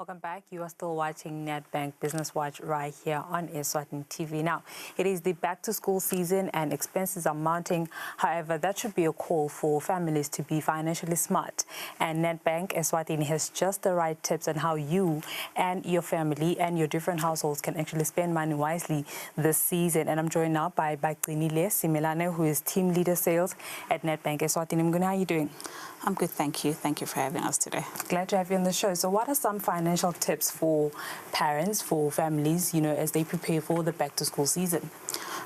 Welcome back. You are still watching Nedbank Business Watch right here on Eswatini TV. Now, it is the back-to-school season and expenses are mounting. However, that should be a call for families to be financially smart. And Nedbank Eswatini has just the right tips on how you and your family and your different households can actually spend money wisely this season. And I'm joined now by Bagcinile Simelane, who is Team Leader Sales at Nedbank Eswatini. How are you doing? I'm good, thank you. Thank you for having us today. Glad to have you on the show. So what are some financial tips for parents, for families, as they prepare for the back-to-school season?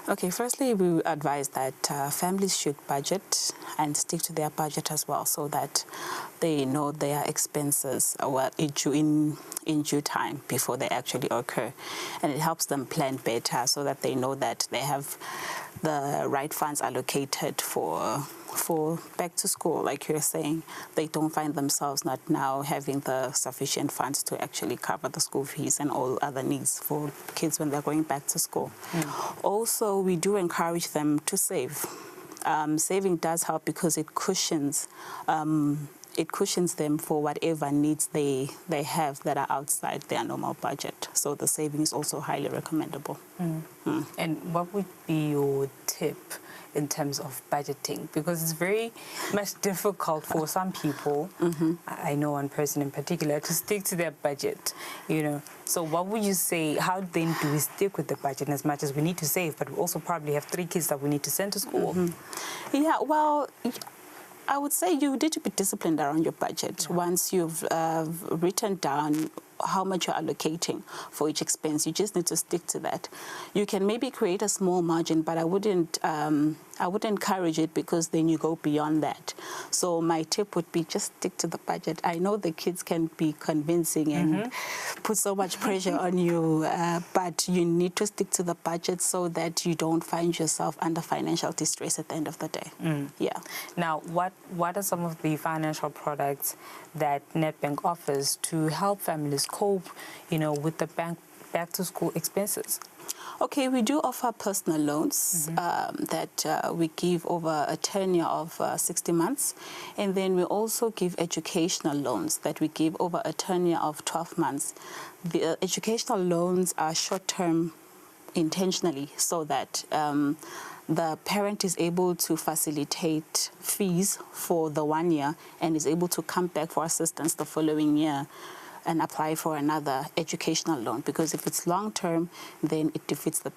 Okay, firstly, we advise that families should budget and stick to their budget as well so that they know their expenses in due time before they actually occur. And it helps them plan better so that they know that they have the right funds allocated for back to school. Like you're saying, they don't find themselves not now having the sufficient funds to actually cover the school fees and all other needs for kids when they're going back to school. Also, we do encourage them to save. Saving does help because it cushions them for whatever needs they have that are outside their normal budget. So the saving is also highly recommendable. And what would be your tip in terms of budgeting? Because it's very much difficult for some people, I know one person in particular, to stick to their budget, So what would you say, how then do we stick with the budget as much as we need to save, but we also probably have 3 kids that we need to send to school? Yeah, well, I would say you need to be disciplined around your budget. Once you've written down how much you're allocating for each expense, you just need to stick to that. You can maybe create a small margin, but I wouldn't encourage it because then you go beyond that. So my tip would be just stick to the budget. I know the kids can be convincing and put so much pressure on you, but you need to stick to the budget so that you don't find yourself under financial distress at the end of the day. Yeah. Now, what are some of the financial products that Nedbank offers to help families cope, with the back-to-school expenses? Okay, we do offer personal loans that we give over a tenure of 60 months. And then we also give educational loans that we give over a tenure of 12 months. The educational loans are short-term intentionally so that the parent is able to facilitate fees for the 1 year and is able to come back for assistance the following year and apply for another educational loan, because if it's long term, then it defeats the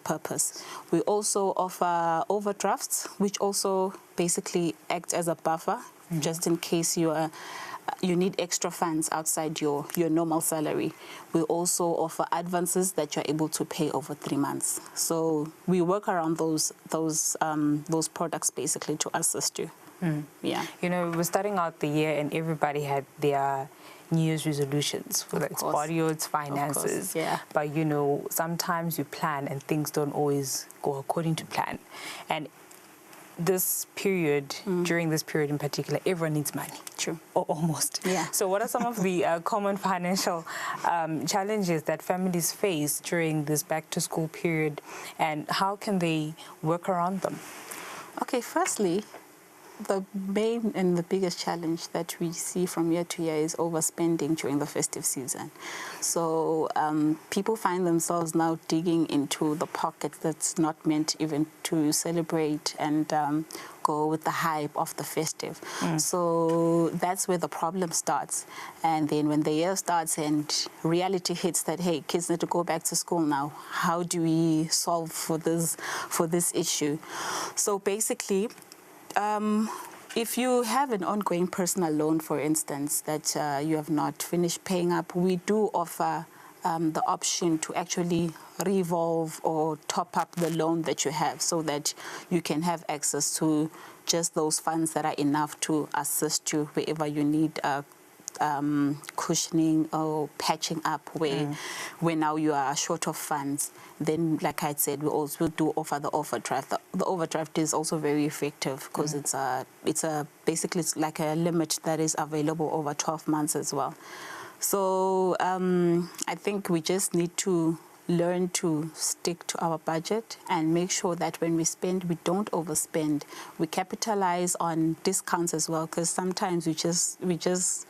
purpose. We also offer overdrafts, which also basically act as a buffer, just in case you need extra funds outside your normal salary. We also offer advances that you're able to pay over 3 months. So we work around those products basically to assist you. Yeah. We're starting out the year and everybody had their New Year's resolutions, whether it's body or it's finances. Yeah. But, sometimes you plan and things don't always go according to plan. And this period, during this period in particular, everyone needs money. True. Or almost. Yeah. So what are some of the common financial challenges that families face during this back-to-school period, and how can they work around them? Okay, firstly, the main and the biggest challenge that we see from year to year is overspending during the festive season. So people find themselves now digging into the pocket that's not meant even to celebrate and go with the hype of the festive. So that's where the problem starts. And then when the year starts and reality hits that, hey, kids need to go back to school now, how do we solve for this issue? So basically, if you have an ongoing personal loan, for instance, that you have not finished paying up, we do offer the option to actually revolve or top up the loan that you have so that you can have access to just those funds that are enough to assist you wherever you need cushioning or patching up where now you are short of funds. Then, like I said, we also do offer the overdraft. The overdraft is also very effective because it's basically like a limit that is available over 12 months as well. So I think we just need to learn to stick to our budget and make sure that when we spend, we don't overspend. We capitalize on discounts as well, because sometimes we just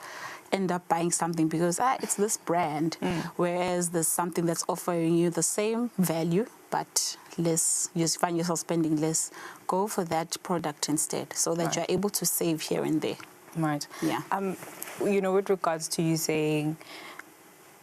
end up buying something because it's this brand, whereas there's something that's offering you the same value but less, you find yourself spending less. Go for that product instead so that you're able to save here and there. Right. Yeah. You know, with regards to you saying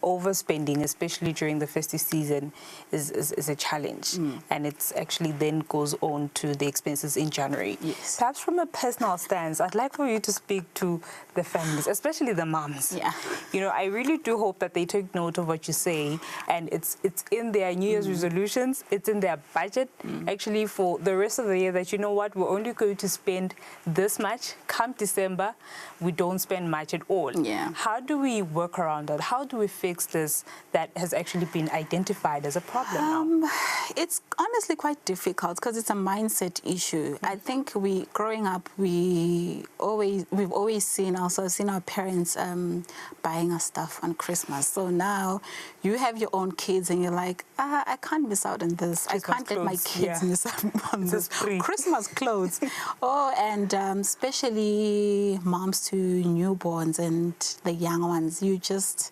overspending, especially during the festive season, is a challenge, and it's actually then goes on to the expenses in January. Yes. Perhaps from a personal stance, I'd like for you to speak to the families, especially the moms. Yeah. You know, I really do hope that they take note of what you say, and it's in their New Year's resolutions, it's in their budget, actually, for the rest of the year, that, you know what, we're only going to spend this much. Come December, we don't spend much at all. Yeah. How do we work around that? How do we fix this that has actually been identified as a problem now? It's honestly quite difficult because it's a mindset issue. I think growing up, we've always seen our parents buying us stuff on Christmas. So now you have your own kids and you're like, I can't miss out on this. I can't let my kids miss out on this. Christmas clothes. And especially moms to newborns and the young ones, you just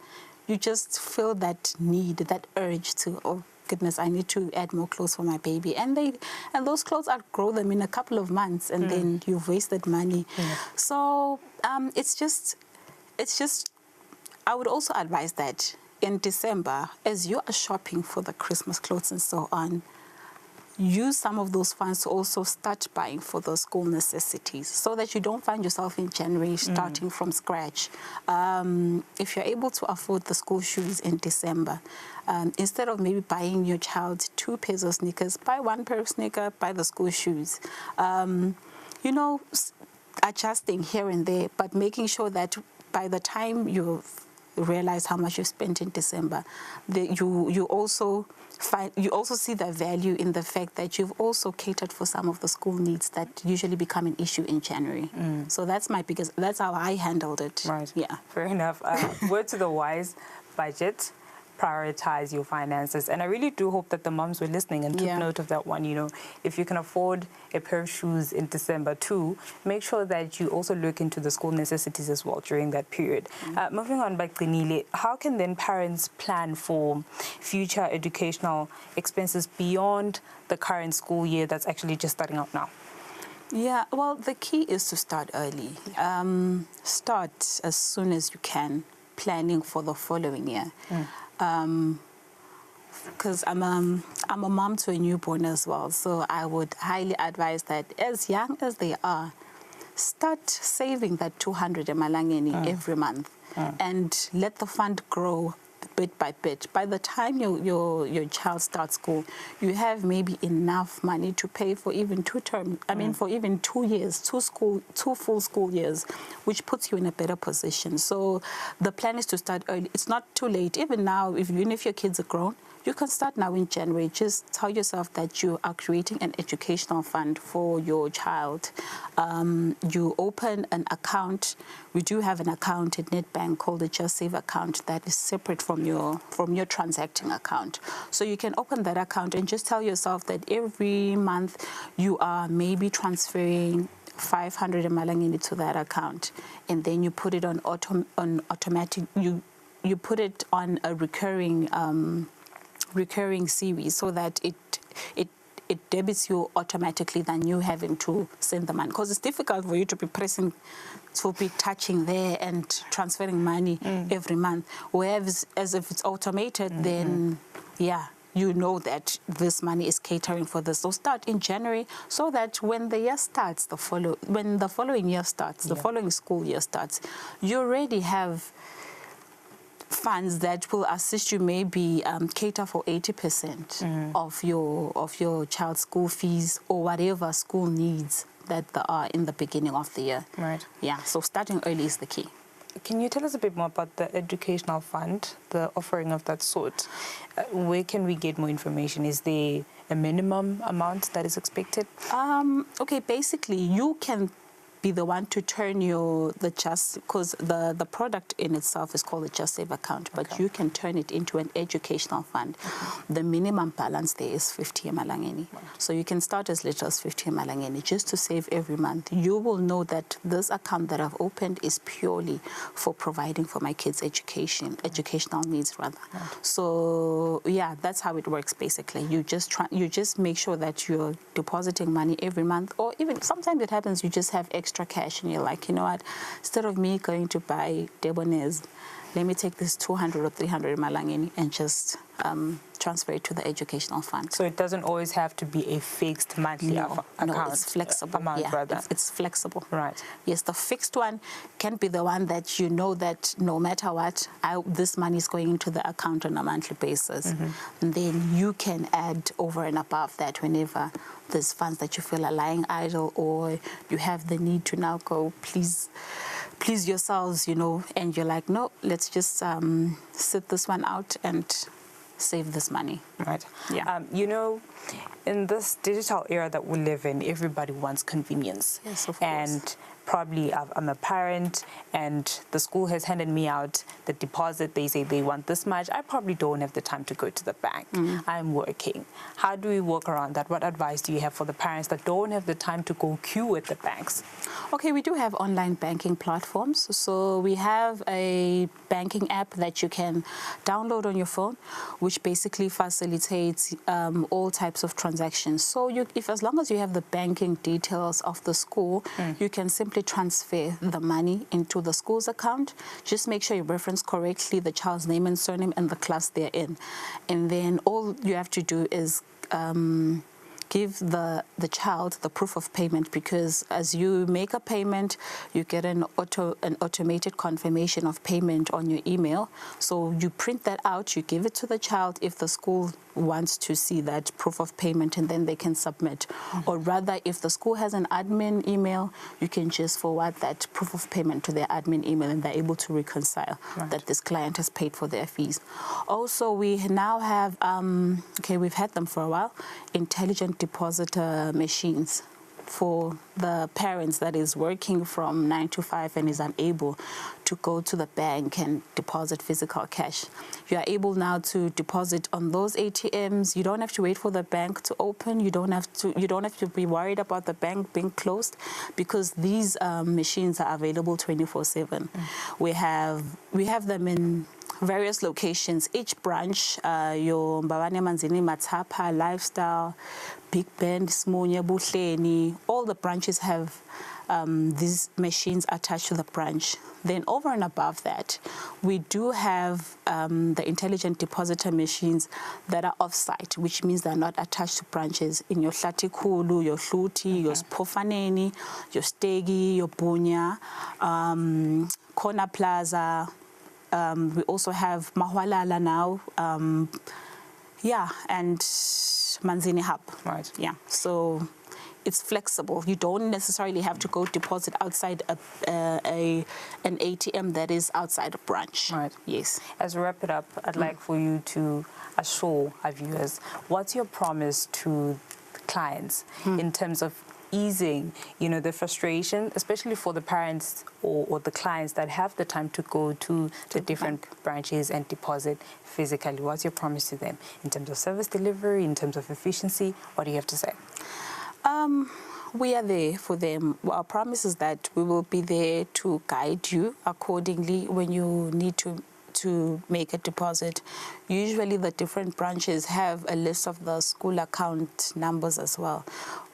feel that need, that urge to, oh goodness, I need to add more clothes for my baby. And those clothes outgrow them in a couple of months, and then you've wasted money. So it's just, I would also advise that in December, as you are shopping for the Christmas clothes and so on, use some of those funds to also start buying for those school necessities so that you don't find yourself in January starting from scratch. If you're able to afford the school shoes in December, instead of maybe buying your child 2 pairs of sneakers, buy 1 pair of sneakers, buy the school shoes. You know, adjusting here and there, but making sure that by the time you realize how much you spent in December, you also see the value in the fact that you've also catered for some of the school needs that usually become an issue in January. So that's how I handled it. Right. Yeah. Fair enough. Word to the wise: budget, prioritize your finances. And I really do hope that the moms were listening and took note of that one. You know, if you can afford a pair of shoes in December too, make sure that you also look into the school necessities as well during that period. Moving on, Bagcinile, how can then parents plan for future educational expenses beyond the current school year that's actually just starting out now? Yeah, well, the key is to start early. Start as soon as you can, planning for the following year. Because I'm a mom to a newborn as well, so I would highly advise that as young as they are, start saving that 200 emalangeni every month and let the fund grow bit by bit. By the time your child starts school, you have maybe enough money to pay for even 2 terms. I mean, for even 2 years, 2 full school years, which puts you in a better position. So the plan is to start early. It's not too late. Even now, even if your kids are grown, you can start now in January. Just tell yourself that you are creating an educational fund for your child. You open an account. We do have an account at Nedbank called the Just Save account that is separate from your transacting account. So you can open that account and just tell yourself that every month you are maybe transferring 500 emalangeni to that account, and then you put it on automatic. You put it on a recurring series so that it debits you automatically than you having to send the money, because it's difficult for you to be touching there and transferring money every month. Whereas as if it's automated, then you know that this money is catering for this. So start in January so that when the year starts, the following year starts, the following school year starts, you already have funds that will assist you, maybe cater for 80% of your child's school fees or whatever school needs that there are in the beginning of the year. Right. Yeah, so starting early is the key. Can you tell us a bit more about the educational fund, the offering of that sort? Where can we get more information? Is there a minimum amount that is expected? Okay, basically you can be the one to turn because the product in itself is called a Just Save account, but you can turn it into an educational fund. The minimum balance there is 50 emalangeni. So you can start as little as 50 emalangeni just to save every month. You will know that this account that I've opened is purely for providing for my kids' educational needs rather. So yeah, that's how it works basically. You just make sure that you're depositing money every month, or even sometimes it happens you just have extra cash and you're like, you know what, instead of me going to buy debonaise, let me take this 200 or 300 malangeni and just transfer it to the educational fund. So it doesn't always have to be a fixed monthly account. No, it's flexible. Amount, yeah, it's flexible. Right. Yes, the fixed one can be the one that you know that no matter what, this money is going into the account on a monthly basis. And then you can add over and above that whenever there's funds that you feel are lying idle, or you have the need to now go, please yourselves, you know, and you're like, no, let's just sit this one out and save this money. Right. Yeah. You know, in this digital era that we live in, everybody wants convenience. Yes, of course. And probably I'm a parent and the school has handed me out the deposit. They say they want this much. I probably don't have the time to go to the bank. I'm working. How do we work around that? What advice do you have for the parents that don't have the time to go queue at the banks? Okay, we do have online banking platforms. So we have a banking app that you can download on your phone, which basically facilitates all types of transactions. So as long as you have the banking details of the school, you can simply transfer the money into the school's account. Just make sure you reference correctly the child's name and surname and the class they're in. And then all you have to do is give the child the proof of payment, because as you make a payment, you get an automated confirmation of payment on your email. So you print that out, you give it to the child if the school wants to see that proof of payment, and then they can submit. Or rather, if the school has an admin email, you can just forward that proof of payment to their admin email, and they're able to reconcile that this client has paid for their fees. Also, we now have, we've had them for a while, intelligent depositor machines for the parents that is working from 9 to 5 and is unable to go to the bank and deposit physical cash. You are able now to deposit on those ATMs. You don't have to wait for the bank to open. You don't have to be worried about the bank being closed, because these machines are available 24/7. We have them in various locations. Each branch, your Mbabane Manzini, Matapa, Lifestyle, Big Bend, Smunya, Buhleni, all the branches have these machines attached to the branch. Then over and above that, we do have the intelligent depositor machines that are off-site, which means they're not attached to branches. In your Hlatikulu, your Hluti, your Spofaneni, your Stegi, your Bunya, Kona Plaza. We also have Mahwalala now, and Manzini Hub. Right. Yeah. So it's flexible. You don't necessarily have to go deposit outside an ATM that is outside a branch. Right. Yes. As we wrap it up, I'd like for you to assure our viewers, what's your promise to clients in terms of easing, the frustration, especially for the parents or the clients that have the time to go to the different branches and deposit physically? What's your promise to them in terms of service delivery, in terms of efficiency? What do you have to say? We are there for them. Our promise is that we will be there to guide you accordingly when you need to make a deposit. Usually the different branches have a list of the school account numbers as well.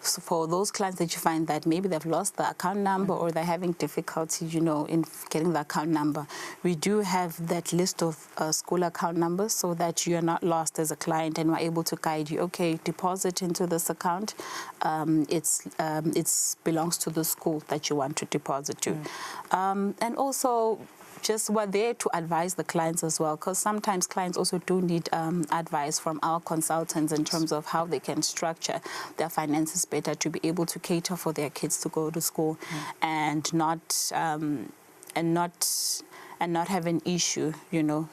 So for those clients that you find that maybe they've lost the account number or they're having difficulty, in getting the account number, we do have that list of school account numbers so that you're not lost as a client, and we're able to guide you. Okay, deposit into this account. It belongs to the school that you want to deposit to. And also, just we're there to advise the clients as well, because sometimes clients also do need advice from our consultants in terms of how they can structure their finances better to be able to cater for their kids to go to school and not and not have an issue,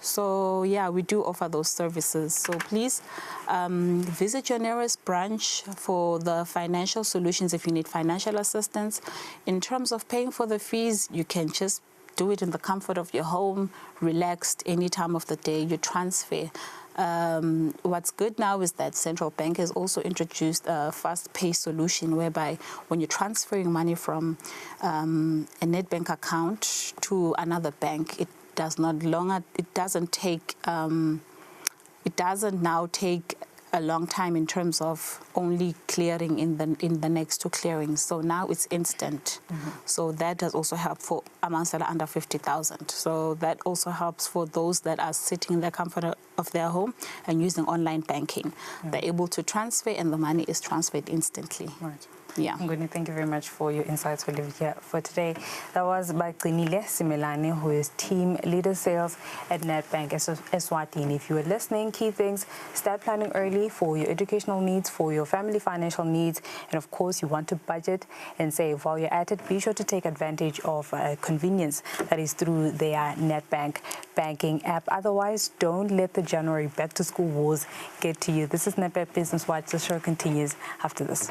So yeah, we do offer those services. So please visit your nearest branch for the financial solutions if you need financial assistance. In terms of paying for the fees, you can just do it in the comfort of your home, relaxed any time of the day. You transfer. What's good now is that Central Bank has also introduced a fast pay solution whereby when you're transferring money from a nedbank account to another bank, it doesn't now take a long time in terms of only clearing in the next two clearings. So now it's instant. So that does also help for amounts that are under 50,000. So that also helps for those that are sitting in the comfort of their home and using online banking. They're able to transfer and the money is transferred instantly. Right. Yeah. Nguni, thank you very much for your insights here for today. That was by Bagcinile Simelane, who is Team Leader Sales at Nedbank Eswatini. If you were listening, key things: start planning early for your educational needs, for your family financial needs, and of course, you want to budget and save. While you're at it, be sure to take advantage of convenience that is through their Nedbank banking app. Otherwise, don't let the January back-to-school wars get to you. This is Nedbank Business Watch. The show continues after this.